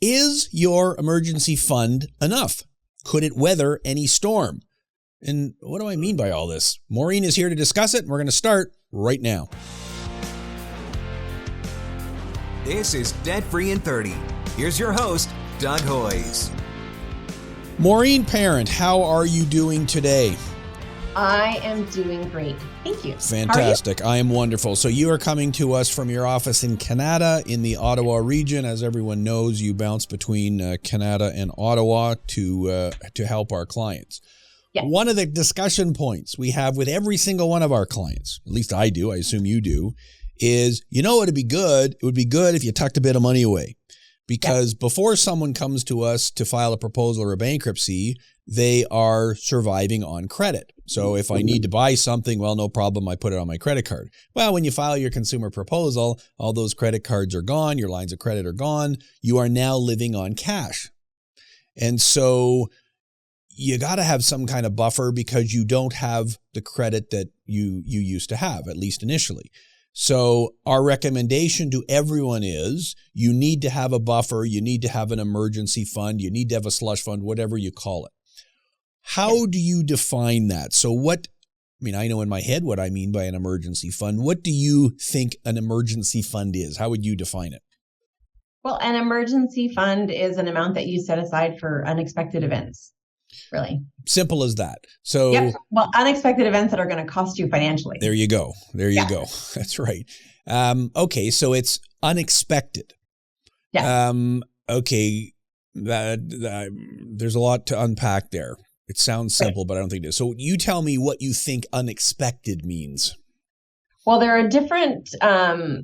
Is your emergency fund enough? Could it weather any storm? And what do I mean by all this? Maureen is here to discuss it, and we're going to start right now. This is Debt Free in 30. Here's your host, Doug Hoyes. Maureen Parent, how are you doing today? I am doing great. Thank you. Fantastic. I am wonderful. So you are coming to us from your office in Canada in the Ottawa region. As everyone knows, you bounce between Canada and Ottawa to help our clients. Yes. One of the discussion points we have with every single one of our clients, at least I do, I assume you do, is, you know, it'd be good. It would be good if you tucked a bit of money away. Because before someone comes to us to file a proposal or a bankruptcy, they are surviving on credit. So if I need to buy something, well, no problem, I put it on my credit card. Well, when you file your consumer proposal, all those credit cards are gone, your lines of credit are gone, you are now living on cash. And so you got to have some kind of buffer because you don't have the credit that you used to have, at least initially. So our recommendation to everyone is you need to have a buffer, you need to have an emergency fund, you need to have a slush fund, whatever you call it. How do you define that? So I know in my head what I mean by an emergency fund. What do you think an emergency fund is? How would you define it? Well, an emergency fund is an amount that you set aside for unexpected events. Really. Simple as that. So, well, unexpected events that are going to cost you financially. There you go. That's right. Okay. So it's unexpected. Yeah. Okay. There's a lot to unpack there. It sounds simple, but I don't think it is. So you tell me what you think unexpected means. Well, there are different, so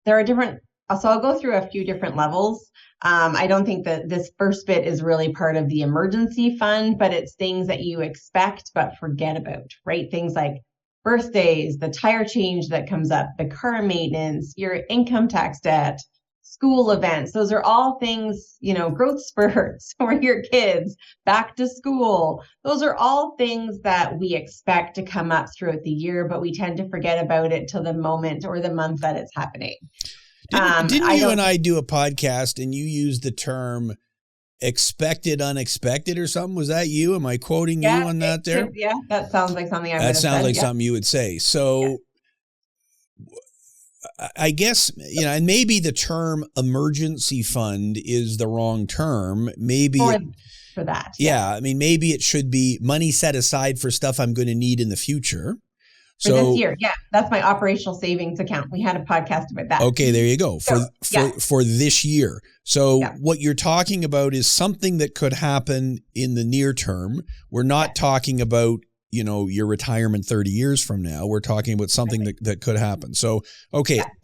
I'll go through a few different levels. I don't think that this first bit is really part of the emergency fund, but it's things that you expect but forget about, right? Things like birthdays, the tire change that comes up, the car maintenance, your income tax debt, school events. Those are all things, growth spurts for your kids, back to school. Those are all things that we expect to come up throughout the year, but we tend to forget about it till the moment or the month that it's happening. Didn't you and I do a podcast and you used the term expected, unexpected or something? Was that you? Am I quoting you on that there? Yeah, that sounds like something I would have said. That sounds like something you would say. So I guess, and maybe the term emergency fund is the wrong term. Maybe for that. Yeah. Maybe it should be money set aside for stuff I'm going to need in the future. For this year. Yeah. That's my operational savings account. We had a podcast about that. Okay. There you go. For this year. So what you're talking about is something that could happen in the near term. We're not talking about, your retirement 30 years from now. We're talking about something that could happen. So,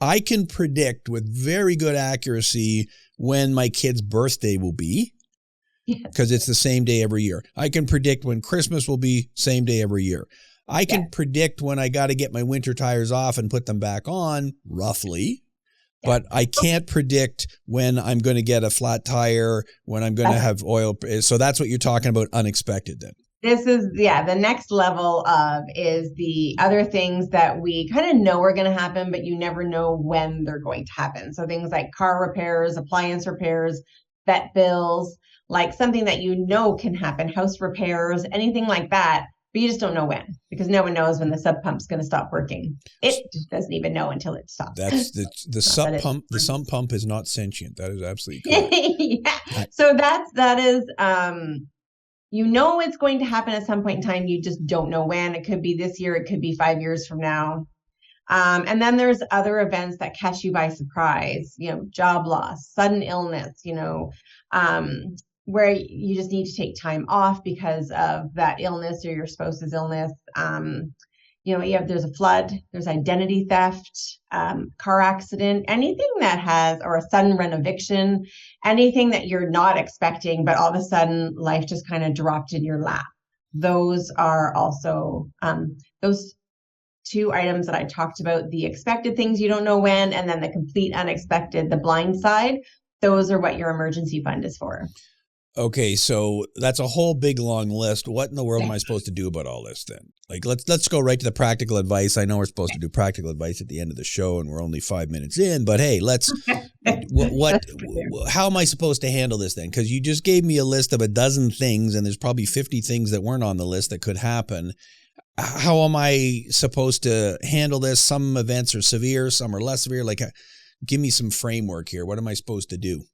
I can predict with very good accuracy when my kid's birthday will be. Because it's the same day every year. I can predict when Christmas will be, same day every year. I can predict when I got to get my winter tires off and put them back on, roughly, but I can't predict when I'm going to get a flat tire, when I'm going to have oil. So that's what you're talking about, unexpected then. This is, the next level of is the other things that we kind of know are going to happen, but you never know when they're going to happen. So things like car repairs, appliance repairs, vet bills, like something that can happen, house repairs, anything like that. But you just don't know when, because no one knows when the sump pump's going to stop working. It just doesn't even know until it stops. That's the sump pump. The sump pump is not sentient. That is absolutely correct. So that is, it's going to happen at some point in time. You just don't know when. It could be this year. It could be 5 years from now. And then there's other events that catch you by surprise, job loss, sudden illness, where you just need to take time off because of that illness or your spouse's illness. There's a flood, there's identity theft, car accident, anything that has, or a sudden rent eviction, anything that you're not expecting, but all of a sudden life just kind of dropped in your lap. Those are also, those two items that I talked about, the expected things you don't know when, and then the complete unexpected, the blind side. Those are what your emergency fund is for. Okay, so that's a whole big long list. What in the world am I supposed to do about all this then? Like, let's go right to the practical advice. I know we're supposed to do practical advice at the end of the show, and we're only 5 minutes in. But hey, how am I supposed to handle this then? Because you just gave me a list of a dozen things, and there's probably 50 things that weren't on the list that could happen. How am I supposed to handle this? Some events are severe, some are less severe. Like, give me some framework here. What am I supposed to do?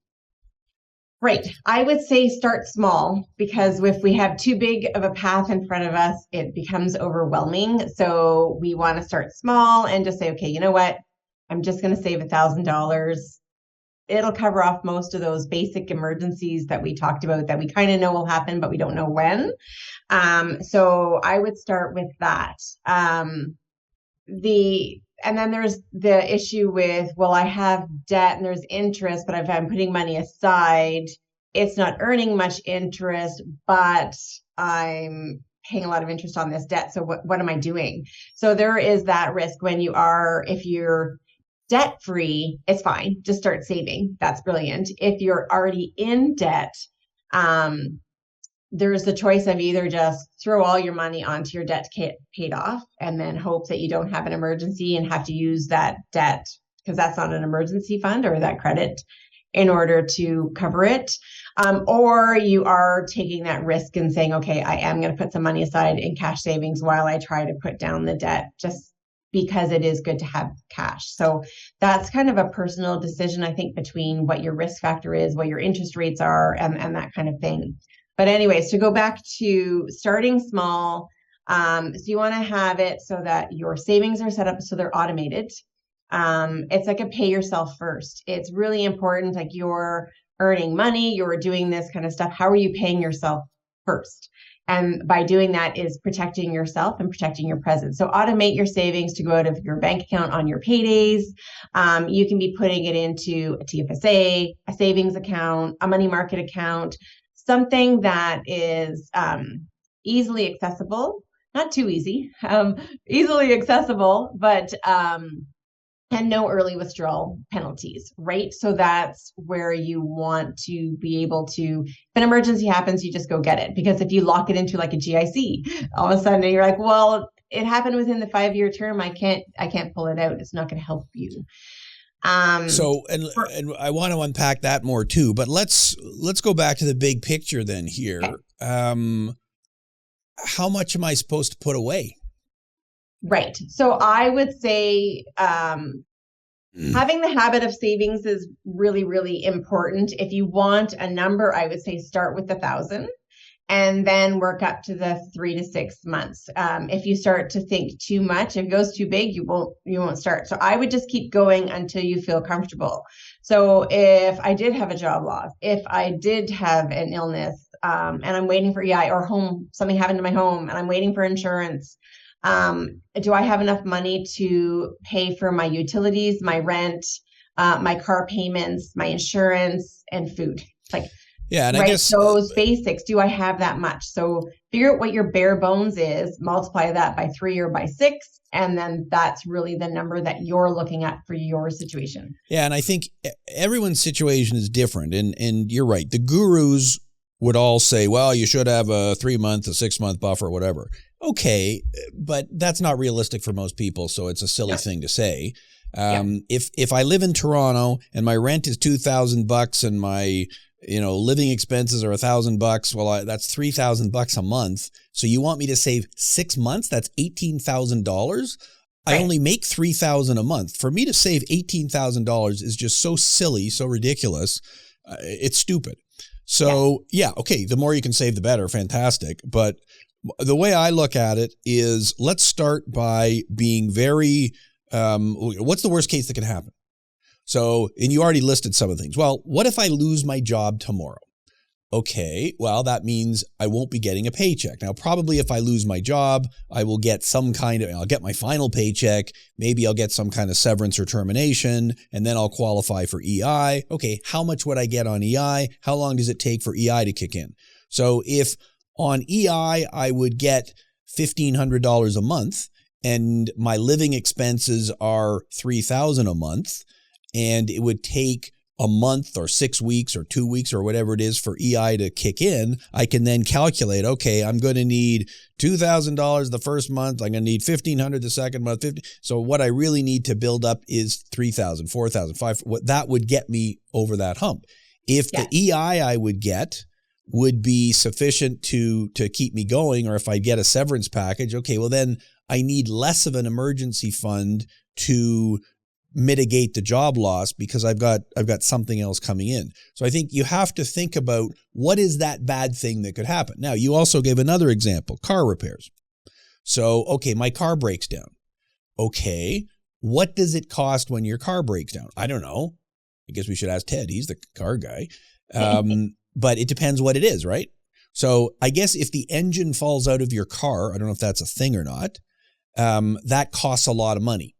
Right. I would say start small, because if we have too big of a path in front of us, it becomes overwhelming. So we want to start small and just say, okay, you know what? I'm just going to save $1,000. It'll cover off most of those basic emergencies that we talked about that we kind of know will happen, but we don't know when. So I would start with that. And then there's the issue with, well, I have debt and there's interest, but if I'm putting money aside, it's not earning much interest, but I'm paying a lot of interest on this debt. So what am I doing? So there is that risk when if you're debt free, it's fine. Just start saving. That's brilliant. If you're already in debt, there's the choice of either just throw all your money onto your debt to get paid off and then hope that you don't have an emergency and have to use that debt, because that's not an emergency fund, or that credit, in order to cover it. Or you are taking that risk and saying, okay, I am going to put some money aside in cash savings while I try to put down the debt, just because it is good to have cash. So that's kind of a personal decision, I think, between what your risk factor is, what your interest rates are, and that kind of thing. But anyways, to go back to starting small, so you want to have it so that your savings are set up so they're automated. It's like a pay yourself first. It's really important, like you're earning money, you're doing this kind of stuff. How are you paying yourself first? And by doing that is protecting yourself and protecting your present. So automate your savings to go out of your bank account on your paydays. You can be putting it into a TFSA, a savings account, a money market account, something that is easily accessible, not too easy, easily accessible, but and no early withdrawal penalties, right? So that's where you want to be able to, if an emergency happens, you just go get it. Because if you lock it into like a GIC, all of a sudden you're like, well, it happened within the 5-year term. I can't pull it out. It's not going to help you. So I want to unpack that more too, but let's go back to the big picture then here. Okay. How much am I supposed to put away? Right. So I would say having the habit of savings is really, really important. If you want a number, I would say start with 1,000 and then work up to the 3 to 6 months. If you start to think too much, if it goes too big, you won't start. So I would just keep going until you feel comfortable. So if I did have a job loss, if I did have an illness, and I'm waiting for EI, or something happened to my home and I'm waiting for insurance, do I have enough money to pay for my utilities, my rent, my car payments, my insurance, and food? Yeah, and right? I guess those basics, do I have that much? So figure out what your bare bones is, multiply that by 3 or by 6, and then that's really the number that you're looking at for your situation. Yeah, and I think everyone's situation is different, and you're right. The gurus would all say, well, you should have a 3-month, a 6-month buffer, whatever. Okay, but that's not realistic for most people, so it's a silly thing to say. If I live in Toronto and my rent is $2,000 and my living expenses are $1,000, well, that's $3,000 a month. So you want me to save 6 months? That's $18,000. I only make $3,000 a month. For me to save $18,000 is just so silly, so ridiculous. It's stupid. So okay, the more you can save, the better. Fantastic. But the way I look at it is, let's start by being very, what's the worst case that can happen? So, and you already listed some of the things. Well, what if I lose my job tomorrow? Okay, well, that means I won't be getting a paycheck. Now, probably if I lose my job, I will get I'll get my final paycheck. Maybe I'll get some kind of severance or termination, and then I'll qualify for EI. Okay, how much would I get on EI? How long does it take for EI to kick in? So if on EI, I would get $1,500 a month, and my living expenses are $3,000 a month, and it would take a month or 6 weeks or 2 weeks or whatever it is for EI to kick in, I can then calculate, okay, I'm going to need $2,000 the first month. I'm going to need $1,500 the second month. 50. So what I really need to build up is $3,000, $4,000, $5,000. What that would get me over that hump. If the EI I would get would be sufficient to keep me going, or if I get a severance package, okay, well then I need less of an emergency fund to mitigate the job loss because I've got something else coming in. So I think you have to think about what is that bad thing that could happen. Now, you also gave another example, car repairs. So, okay, my car breaks down. Okay, what does it cost when your car breaks down? I don't know. I guess we should ask Ted. He's the car guy. But it depends what it is, right? So I guess if the engine falls out of your car, I don't know if that's a thing or not, that costs a lot of money.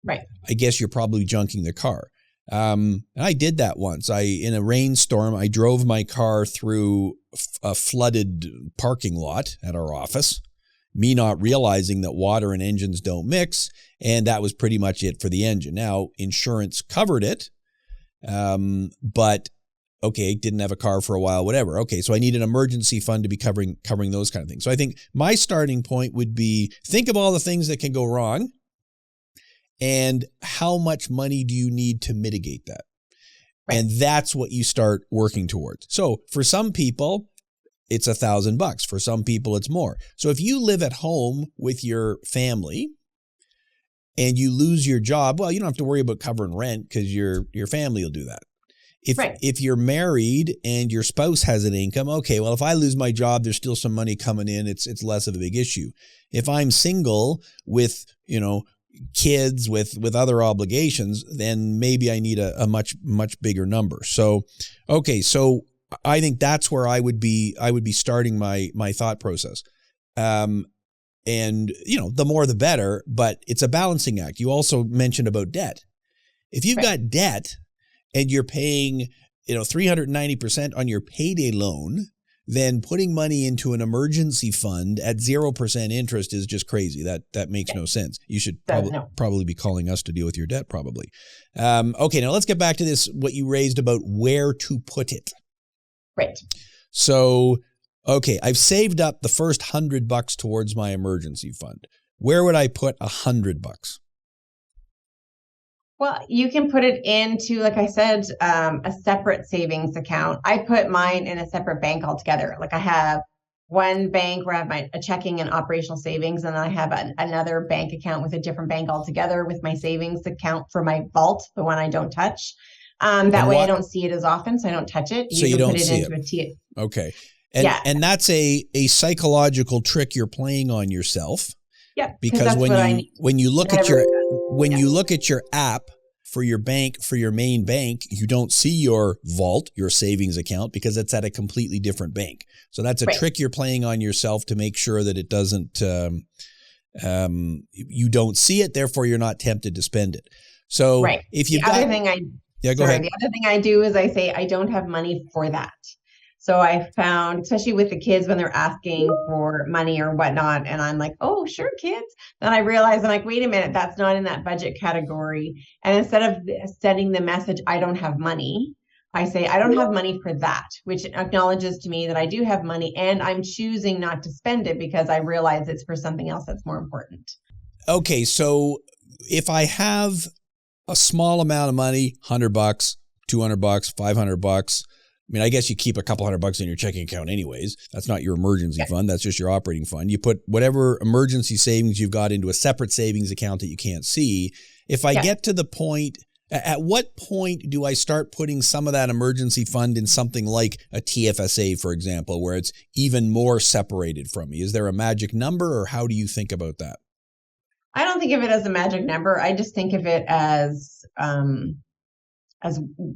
Right. I guess you're probably junking the car. And I did that once. In a rainstorm, I drove my car through a flooded parking lot at our office, me not realizing that water and engines don't mix. And that was pretty much it for the engine. Now, insurance covered it, but okay, didn't have a car for a while, whatever. Okay, so I need an emergency fund to be covering those kind of things. So I think my starting point would be think of all the things that can go wrong. And how much money do you need to mitigate that? Right. And that's what you start working towards. So for some people, it's $1,000. For some people, it's more. So if you live at home with your family and you lose your job, well, you don't have to worry about covering rent because your family will do that. If you're married and your spouse has an income, okay, well, if I lose my job, there's still some money coming in. It's less of a big issue. If I'm single with, kids with other obligations, then maybe I need a much bigger number. So, okay, so I think that's where I would be starting my thought process. And the more the better, but it's a balancing act. You also mentioned about debt. If you've got debt and you're paying 390% on your payday loan, then putting money into an emergency fund at 0% interest is just crazy. That makes no sense. You should probably be calling us to deal with your debt probably. Okay, now let's get back to this, what you raised about where to put it. Right. So, okay, I've saved up the first $100 towards my emergency fund. Where would I put $100? Well, you can put it into, like I said, a separate savings account. I put mine in a separate bank altogether. Like I have one bank where I have a checking and operational savings, and I have another bank account with a different bank altogether with my savings account for my vault, the one I don't touch. That way I don't see it as often, so I don't touch it. So you don't put it see into it. Okay. And that's a psychological trick you're playing on yourself. Yeah. Because when you look at your app for your bank, for your main bank, you don't see your vault, your savings account, because it's at a completely different bank. So that's a trick you're playing on yourself to make sure that it doesn't, you don't see it, therefore you're not tempted to spend it. So if you've got... go ahead. The other thing I do is I say I don't have money for that. So I found, especially with the kids when they're asking for money or whatnot, and I'm like, oh, sure, kids. Then I realize I'm like, wait a minute, that's not in that budget category. And instead of sending the message, I don't have money, I say, I don't have money for that, which acknowledges to me that I do have money and I'm choosing not to spend it because I realize it's for something else that's more important. Okay, so if I have a small amount of money, $100, $200, $500, I mean, I guess you keep a couple $100 in your checking account anyways. That's not your emergency fund. That's just your operating fund. You put whatever emergency savings you've got into a separate savings account that you can't see. If I get to the point, at what point do I start putting some of that emergency fund in something like a TFSA, for example, where it's even more separated from me? Is there a magic number, or how do you think about that? I don't think of it as a magic number. I just think of it as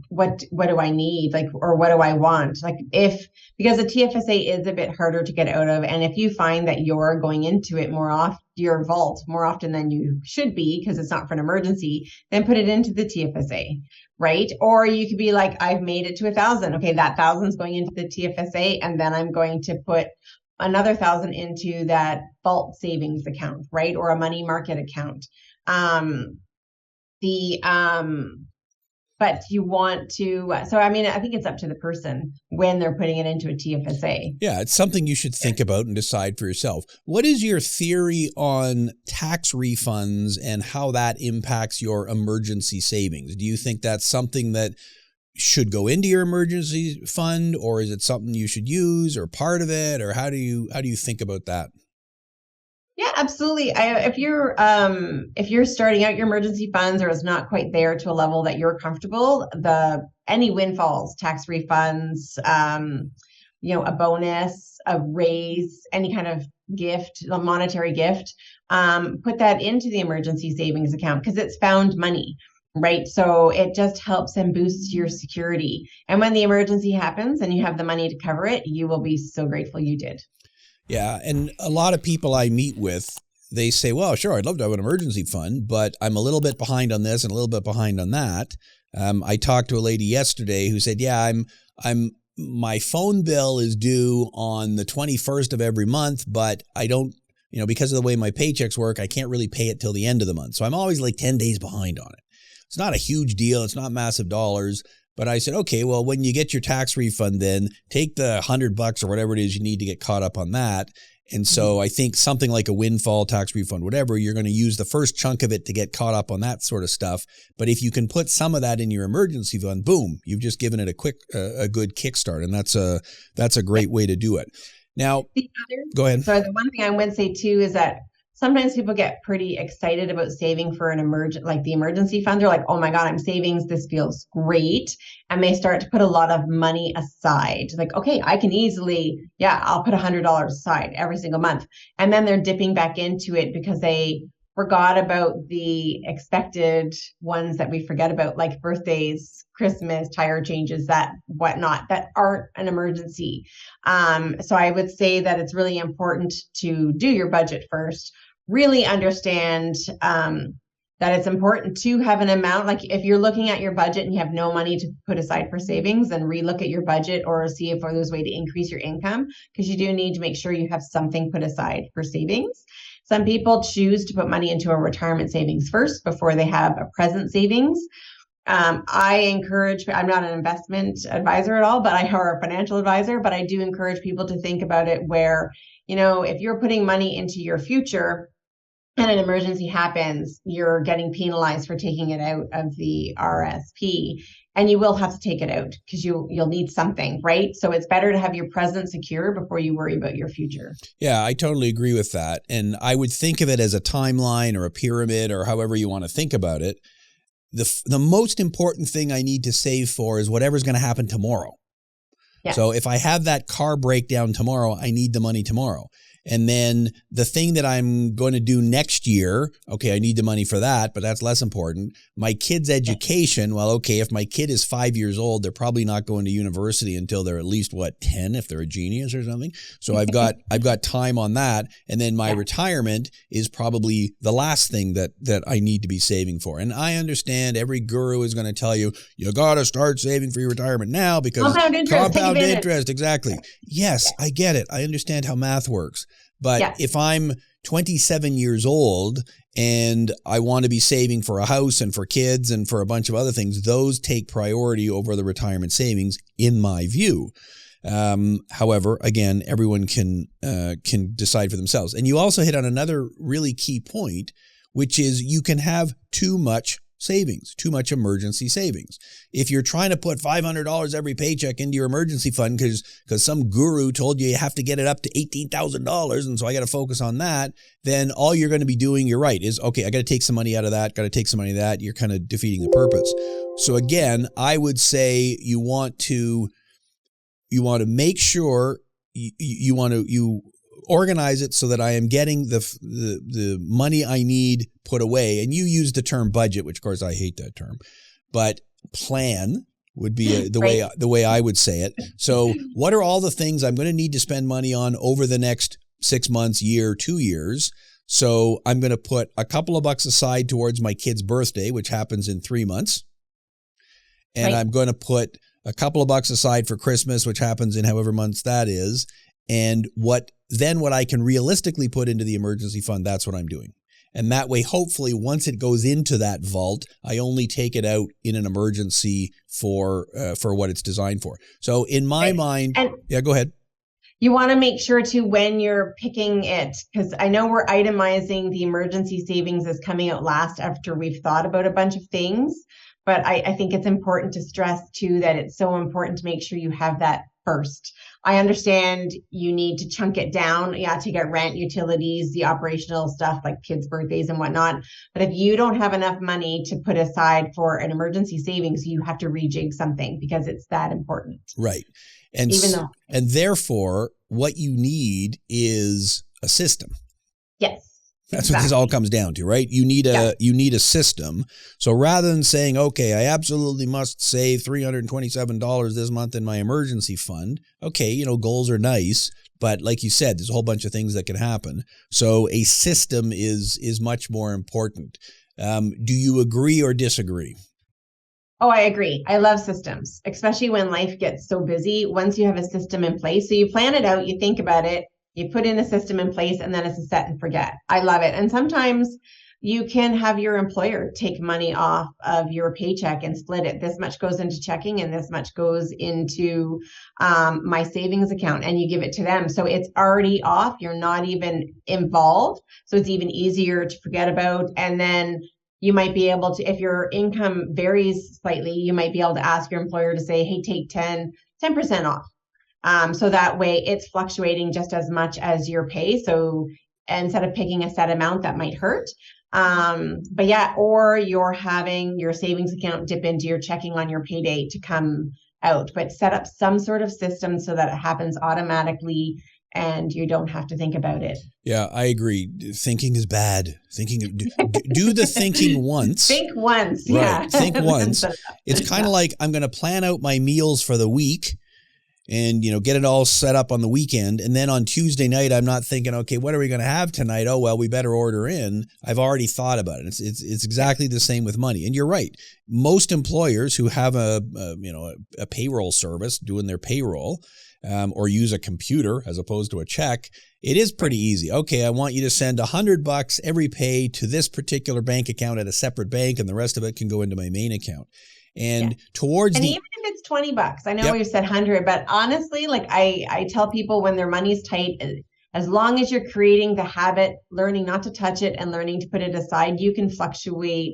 what do I need, or what do I want? Because the TFSA is a bit harder to get out of. And if you find that you're going into it your vault more often than you should be, because it's not for an emergency, then put it into the TFSA, right? Or you could be like, I've made it to 1,000. Okay, that 1,000 is going into the TFSA, and then I'm going to put another 1,000 into that vault savings account, right? Or a money market account. but you want to, so I mean, I think it's up to the person when they're putting it into a TFSA. Yeah, it's something you should think about and decide for yourself. What is your theory on tax refunds and how that impacts your emergency savings? Do you think that's something that should go into your emergency fund, or is it something you should use or part of it, or how do you think about that? Yeah, absolutely. If you're starting out your emergency funds or it's not quite there to a level that you're comfortable, any windfalls, tax refunds, a bonus, a raise, any kind of gift, a monetary gift, put that into the emergency savings account because it's found money, right? So it just helps and boosts your security. And when the emergency happens and you have the money to cover it, you will be so grateful you did. Yeah. And a lot of people I meet with, they say, well, sure, I'd love to have an emergency fund, but I'm a little bit behind on this and a little bit behind on that. I talked to a lady yesterday who said, yeah, my phone bill is due on the 21st of every month, but I don't, because of the way my paychecks work, I can't really pay it till the end of the month. So I'm always like 10 days behind on it. It's not a huge deal. It's not massive dollars. But I said, okay, well, when you get your tax refund, then take the $100 or whatever it is you need to get caught up on that. And so I think something like a windfall tax refund, whatever, you're going to use the first chunk of it to get caught up on that sort of stuff. But if you can put some of that in your emergency fund, boom, you've just given it a good kickstart. And that's a great way to do it. Now, go ahead. So the one thing I would say too is that sometimes people get pretty excited about saving for the emergency fund. They're like, oh my God, I'm savings. This feels great. And they start to put a lot of money aside. Like, okay, I can easily, I'll put $100 aside every single month. And then they're dipping back into it because they forgot about the expected ones that we forget about, like birthdays, Christmas, tire changes, that whatnot, that aren't an emergency. So I would say that it's really important to do your budget first, really understand that it's important to have an amount. Like if you're looking at your budget and you have no money to put aside for savings, then relook at your budget or see if there's a way to increase your income, because you do need to make sure you have something put aside for savings. Some people choose to put money into a retirement savings first before they have a present savings. I encourage, I'm not an investment advisor at all, or a financial advisor, but I do encourage people to think about it where, if you're putting money into your future and an emergency happens, you're getting penalized for taking it out of the RSP, and you will have to take it out because you'll need something, right? So it's better to have your present secure before you worry about your future. Yeah, I totally agree with that. And I would think of it as a timeline or a pyramid or however you want to think about it. The most important thing I need to save for is whatever's going to happen tomorrow. Yes. So if I have that car breakdown tomorrow, I need the money tomorrow. And then the thing that I'm going to do next year, okay, I need the money for that, but that's less important. My kid's education, well, okay, if my kid is 5 years old, they're probably not going to university until they're at least, 10, if they're a genius or something. So I've got time on that. And then my retirement is probably the last thing that I need to be saving for. And I understand every guru is going to tell you, you got to start saving for your retirement now because compound interest, exactly. Yes, I get it. I understand how math works. But if I'm 27 years old and I want to be saving for a house and for kids and for a bunch of other things, those take priority over the retirement savings, in my view. However, again, everyone can decide for themselves. And you also hit on another really key point, which is you can have too much savings, too much emergency savings. If you're trying to put $500 every paycheck into your emergency fund because some guru told you have to get it up to $18,000 and so I got to focus on that, then all you're going to be doing, you're right, is, okay, I got to take some money out of that, got to take some money out of that. You're kind of defeating the purpose. So again, I would say you want to make sure you organize it so that I am getting the money I need put away. And you use the term budget, which of course I hate that term, but plan would be the way I would say it. So what are all the things I'm going to need to spend money on over the next 6 months, year, 2 years? So I'm going to put a couple of bucks aside towards my kid's birthday, which happens in 3 months. And I'm going to put a couple of bucks aside for Christmas, which happens in however months that is. And what I can realistically put into the emergency fund, that's what I'm doing. And that way, hopefully, once it goes into that vault, I only take it out in an emergency for what it's designed for. So in my mind, yeah, go ahead. You want to make sure too when you're picking it, because I know we're itemizing the emergency savings as coming out last after we've thought about a bunch of things. But I think it's important to stress too that it's so important to make sure you have that first. I understand you need to chunk it down, to get rent, utilities, the operational stuff like kids' birthdays and whatnot. But if you don't have enough money to put aside for an emergency savings, you have to rejig something because it's that important. Right. And therefore, what you need is a system. Yes. That's what this all comes down to, right? You need a system. So rather than saying, okay, I absolutely must save $327 this month in my emergency fund. Okay, goals are nice, but like you said, there's a whole bunch of things that can happen. So a system is much more important. Do you agree or disagree? Oh, I agree. I love systems, especially when life gets so busy. Once you have a system in place, so you plan it out, you think about it, you put in a system in place, and then it's a set and forget. I love it. And sometimes you can have your employer take money off of your paycheck and split it. This much goes into checking and this much goes into my savings account, and you give it to them. So it's already off. You're not even involved. So it's even easier to forget about. And then you might be able to, if your income varies slightly, you might be able to ask your employer to say, hey, take 10% off. So that way it's fluctuating just as much as your pay. So instead of picking a set amount that might hurt. Or you're having your savings account dip into your checking on your payday to come out, but set up some sort of system so that it happens automatically and you don't have to think about it. Yeah, I agree. Thinking is bad. Do the thinking once. Think once, right. Yeah. Think once. It's kind of like I'm going to plan out my meals for the week and, get it all set up on the weekend. And then on Tuesday night, I'm not thinking, okay, what are we going to have tonight? Oh, well, we better order in. I've already thought about it. It's exactly the same with money. And you're right. Most employers who have a payroll service doing their payroll, or use a computer as opposed to a check, it is pretty easy. Okay, I want you to send $100 every pay to this particular bank account at a separate bank, and the rest of it can go into my main account. And even if it's $20, I know we've said 100, but honestly, like I tell people when their money's tight, as long as you're creating the habit, learning not to touch it and learning to put it aside, you can fluctuate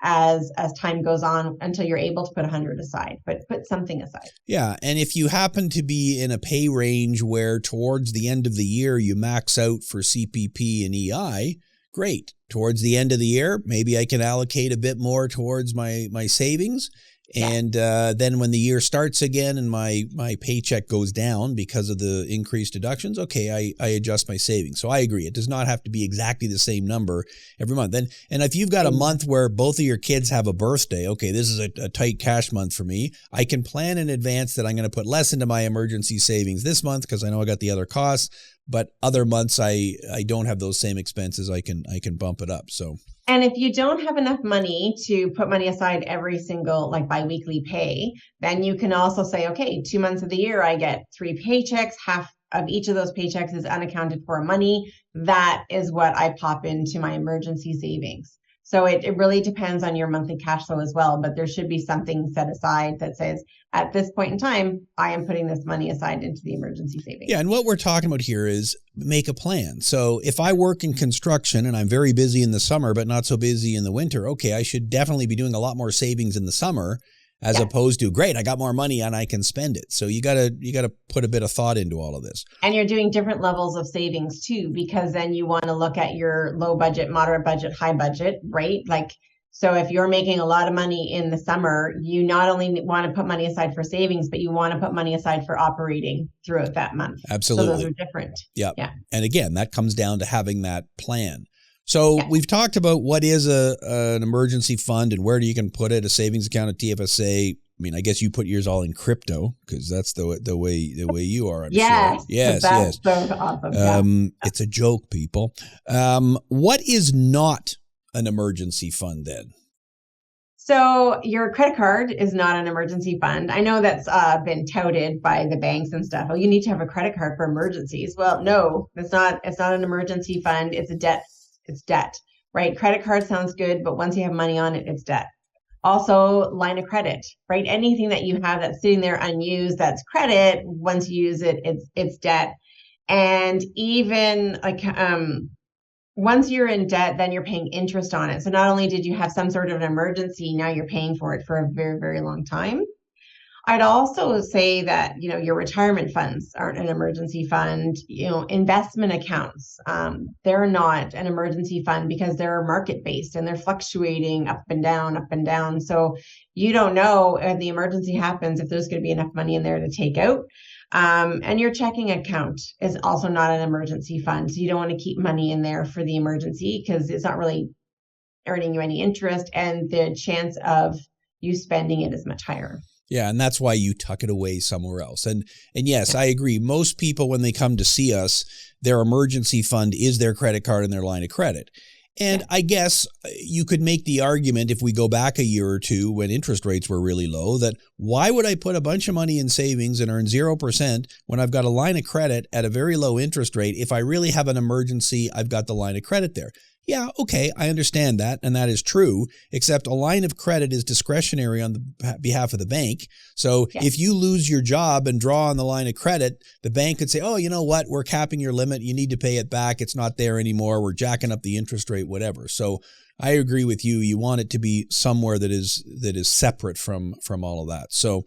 as time goes on until you're able to put 100 aside, but put something aside. Yeah. And if you happen to be in a pay range where towards the end of the year, you max out for CPP and EI, great. Towards the end of the year, maybe I can allocate a bit more towards my savings. And then when the year starts again and my paycheck goes down because of the increased deductions, okay, I adjust my savings. So I agree. It does not have to be exactly the same number every month. And if you've got a month where both of your kids have a birthday, okay, this is a tight cash month for me. I can plan in advance that I'm going to put less into my emergency savings this month because I know I got the other costs. But other months I don't have those same expenses. I can bump it up. So. And if you don't have enough money to put money aside every single biweekly pay, then you can also say, okay, 2 months of the year, I get 3 paychecks. Half of each of those paychecks is unaccounted for money. That is what I pop into my emergency savings. So it really depends on your monthly cash flow as well, but there should be something set aside that says, at this point in time, I am putting this money aside into the emergency savings. Yeah, and what we're talking about here is make a plan. So if I work in construction and I'm very busy in the summer, but not so busy in the winter, okay, I should definitely be doing a lot more savings in the summer as opposed to, great, I got more money and I can spend it. So you gotta put a bit of thought into all of this. And you're doing different levels of savings too, because then you want to look at your low budget, moderate budget, high budget, right? So if you're making a lot of money in the summer, you not only want to put money aside for savings, but you want to put money aside for operating throughout that month. Absolutely. So those are different. Yeah. And again, that comes down to having that plan. So we've talked about what is an emergency fund and where you can put it, a savings account at TFSA. I mean, I guess you put yours all in crypto because that's the way you are. I'm sure. Yes. That's so awesome. It's a joke, people. What is not an emergency fund then? So your credit card is not an emergency fund. I know that's been touted by the banks and stuff. Oh, you need to have a credit card for emergencies. Well, no, it's not an emergency fund. It's a debt. It's debt. right? Credit card sounds good, but once you have money on it, it's debt. Also, line of credit, right? Anything that you have that's sitting there unused, that's credit. Once you use it, it's debt. And even once you're in debt, then you're paying interest on it. So not only did you have some sort of an emergency, now you're paying for it for a very, very long time. I'd also say that, your retirement funds aren't an emergency fund. Investment accounts, they're not an emergency fund because they're market-based and they're fluctuating up and down, up and down. So you don't know if the emergency happens, if there's going to be enough money in there to take out. And your checking account is also not an emergency fund. So you don't want to keep money in there for the emergency because it's not really earning you any interest, and the chance of you spending it is much higher. Yeah, and that's why you tuck it away somewhere else. And yes, I agree. Most people, when they come to see us, their emergency fund is their credit card and their line of credit. And I guess you could make the argument, if we go back a year or two when interest rates were really low, that why would I put a bunch of money in savings and earn 0% when I've got a line of credit at a very low interest rate? If I really have an emergency, I've got the line of credit there. Yeah, okay, I understand that, and that is true, except a line of credit is discretionary on the behalf of the bank. So if you lose your job and draw on the line of credit, the bank could say, oh, you know what, we're capping your limit, you need to pay it back, it's not there anymore, we're jacking up the interest rate, whatever. So I agree with you. You want it to be somewhere that is separate from all of that. So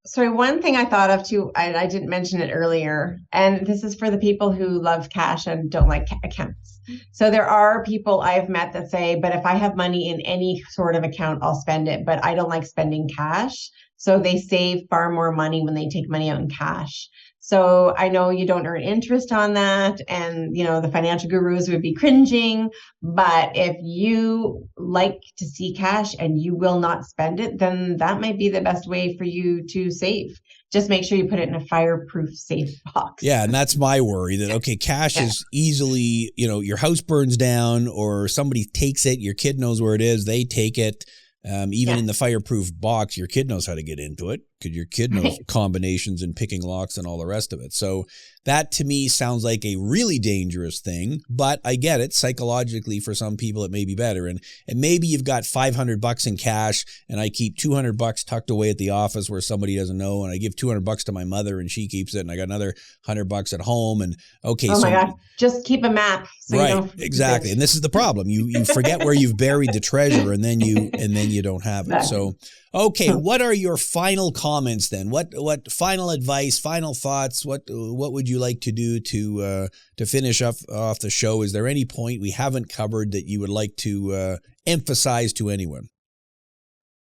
sorry, one thing I thought of too, I didn't mention it earlier, and this is for the people who love cash and don't like accounts. So there are people I've met that say, but if I have money in any sort of account, I'll spend it, but I don't like spending cash. So they save far more money when they take money out in cash. So I know you don't earn interest on that, and the financial gurus would be cringing, but if you like to see cash and you will not spend it, then that might be the best way for you to save. Just make sure you put it in a fireproof safe box. Yeah, and that's my worry, that, okay, cash is easily, your house burns down or somebody takes it, your kid knows where it is, they take it. Even in the fireproof box, your kid knows how to get into it because your kid knows combinations and picking locks and all the rest of it. So that to me sounds like a really dangerous thing, but I get it. Psychologically, for some people, it may be better. And maybe you've got $500 in cash and I keep $200 tucked away at the office where somebody doesn't know. And I give $200 to my mother and she keeps it. And I got another $100 at home. And okay. Oh my God. Just keep a map. So right. You don't Exactly. And this is the problem. You forget where you've buried the treasure and then you don't have it. So, okay. What are your final comments then? What final advice, final thoughts? What would you like to do to finish off the show? Is there any point we haven't covered that you would like to emphasize to anyone?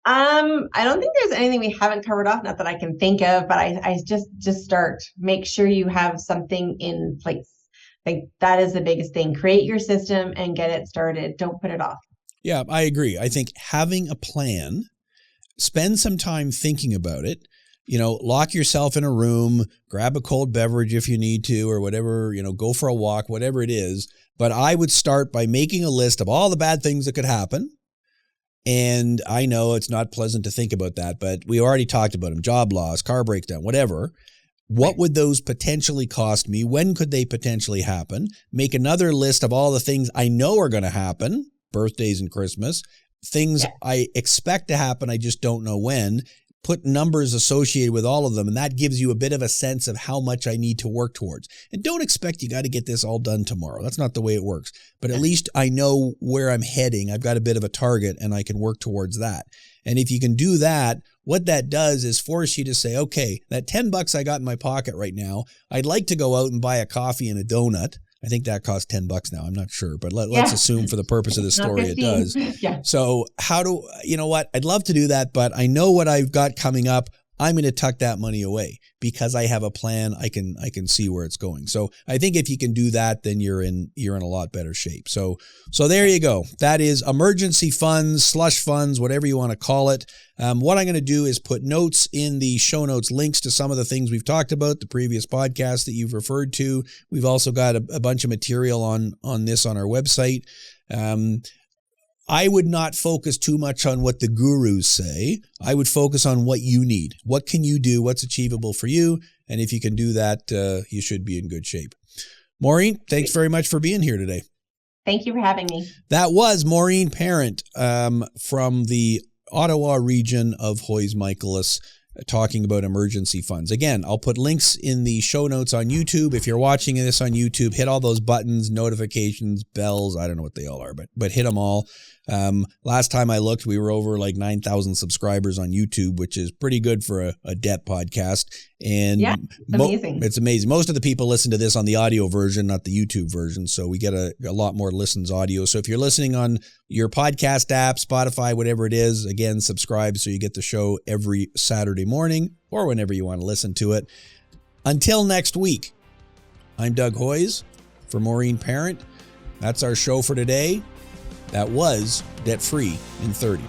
I don't think there's anything we haven't covered off, not that I can think of, but I just start. Make sure you have something in place. Like that is the biggest thing. Create your system and get it started. Don't put it off. Yeah, I agree. I think having a plan, spend some time thinking about it, lock yourself in a room, grab a cold beverage if you need to, or whatever, go for a walk, whatever it is. But I would start by making a list of all the bad things that could happen. And I know it's not pleasant to think about that, but we already talked about them: job loss, car breakdown, whatever. What would those potentially cost me? When could they potentially happen? Make another list of all the things I know are going to happen, birthdays and Christmas, things I expect to happen, I just don't know when. Put numbers associated with all of them, and that gives you a bit of a sense of how much I need to work towards. And don't expect you got to get this all done tomorrow. That's not the way it works. But at least I know where I'm heading. I've got a bit of a target, and I can work towards that. And if you can do that, what that does is force you to say, okay, that $10 I got in my pocket right now, I'd like to go out and buy a coffee and a donut. I think that costs $10 now. I'm not sure, but let's assume for the purpose of the story it does. So you know what? I'd love to do that, but I know what I've got coming up. I'm going to tuck that money away because I have a plan. I can see where it's going. So I think if you can do that, then you're in a lot better shape. So there you go. That is emergency funds, slush funds, whatever you want to call it. What I'm going to do is put notes in the show notes, links to some of the things we've talked about, the previous podcasts that you've referred to. We've also got a bunch of material on this on our website. I would not focus too much on what the gurus say. I would focus on what you need. What can you do? What's achievable for you? And if you can do that, you should be in good shape. Maureen, thanks very much for being here today. Thank you for having me. That was Maureen Parent from the Ottawa region of Hoyes Michaelis, talking about emergency funds. Again, I'll put links in the show notes on YouTube. If you're watching this on YouTube, hit all those buttons, notifications, bells. I don't know what they all are, but hit them all. Last time I looked, we were over like 9,000 subscribers on YouTube, which is pretty good for a debt podcast. And yeah, it's amazing. It's amazing. Most of the people listen to this on the audio version, not the YouTube version. So we get a lot more listens audio. So if you're listening on your podcast app, Spotify, whatever it is, again, subscribe so you get the show every Saturday morning or whenever you want to listen to it. Until next week, I'm Doug Hoyes for Maureen Parent. That's our show for today. That was Debt Free in 30.